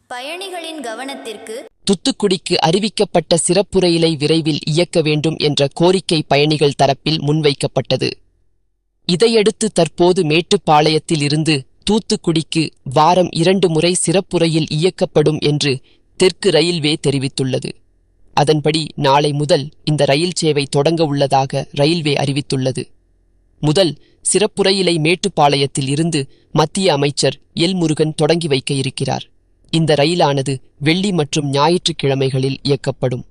பயணிகளின் கவனத்திற்கு. தூத்துக்குடிக்கு அறிவிக்கப்பட்ட சிறப்பு ரயிலை விரைவில் இயக்க வேண்டும் என்ற கோரிக்கை பயணிகள் தரப்பில் முன்வைக்கப்பட்டது. இதையடுத்து தற்போது மேட்டுப்பாளையத்தில் இருந்து தூத்துக்குடிக்கு வாரம் 2 முறை சிறப்பு ரயில் இயக்கப்படும் என்று தெற்கு ரயில்வே தெரிவித்துள்ளது. அதன்படி நாளை முதல் இந்த ரயில் சேவை தொடங்க உள்ளதாக ரயில்வே அறிவித்துள்ளது. முதல் சிறப்பு ரயிலை மேட்டுப்பாளையத்தில் இருந்து மத்திய அமைச்சர் எல் முருகன் தொடங்கி வைக்க இருக்கிறார். இந்த ரயிலானது வெள்ளி மற்றும் ஞாயிற்றுக்கிழமைகளில் இயக்கப்படும்.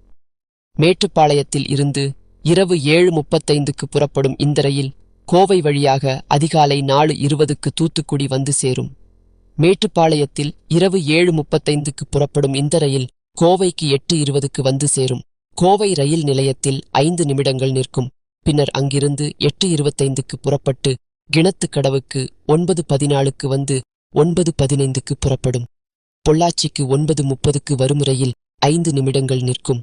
மேட்டுப்பாளையத்தில் இருந்து இரவு 7:35க்கு புறப்படும் இந்த ரயில் கோவை வழியாக அதிகாலை 4:20க்கு தூத்துக்குடி வந்து சேரும். மேட்டுப்பாளையத்தில் இரவு 7:35க்கு புறப்படும் இந்த ரயில் கோவைக்கு 8:20க்கு வந்து சேரும். கோவை ரயில் நிலையத்தில் 5 நிமிடங்கள் நிற்கும். பின்னர் அங்கிருந்து 8:25க்கு புறப்பட்டு கிணத்துக்கடவுக்கு 9:14க்கு வந்து 9:15க்கு புறப்படும். பொள்ளாச்சிக்கு 9:30க்கு வரும் ரயில் 5 நிமிடங்கள் நிற்கும்.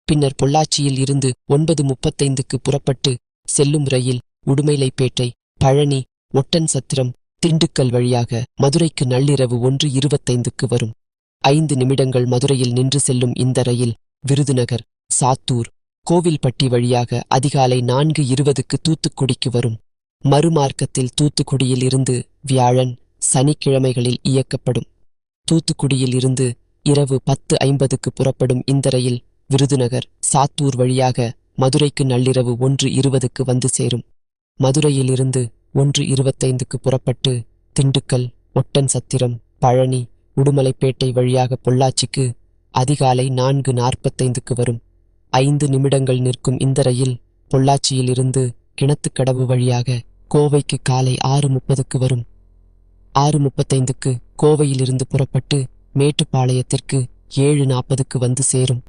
பின்னர் பொள்ளாச்சியில் இருந்து 9:35க்கு புறப்பட்டு செல்லும் ரயில் உடுமலைப்பேட்டை, பழனி, ஒட்டன்சத்திரம், திண்டுக்கல் வழியாக மதுரைக்கு நள்ளிரவு 1:25க்கு வரும். 5 நிமிடங்கள் மதுரையில் நின்று செல்லும் இந்த ரயில் விருதுநகர், சாத்தூர், கோவில்பட்டி வழியாக அதிகாலை 4:20க்கு தூத்துக்குடிக்கு வரும். மறுமார்க்கத்தில் தூத்துக்குடியில் இருந்து வியாழன், சனிக்கிழமைகளில் இயக்கப்படும். தூத்துக்குடியில் இருந்து இரவு 10:50க்கு புறப்படும் இந்த ரயில் விருதுநகர், சாத்தூர் வழியாக மதுரைக்கு நள்ளிரவு 1:20க்கு வந்து சேரும். மதுரையில் இருந்து 1:25க்கு புறப்பட்டு திண்டுக்கல், ஒட்டன்சத்திரம், பழனி, உடுமலைப்பேட்டை வழியாக பொள்ளாச்சிக்கு அதிகாலை 4:45க்கு வரும். 5 நிமிடங்கள் நிற்கும் இந்த ரயில் பொள்ளாச்சியில் இருந்து கிணத்துக்கடவு வழியாக கோவைக்கு காலை 6:30க்கு வரும். 6:35க்கு கோவையிலிருந்து புறப்பட்டு மேட்டுப்பாளையத்திற்கு 7:40க்கு வந்து சேரும்.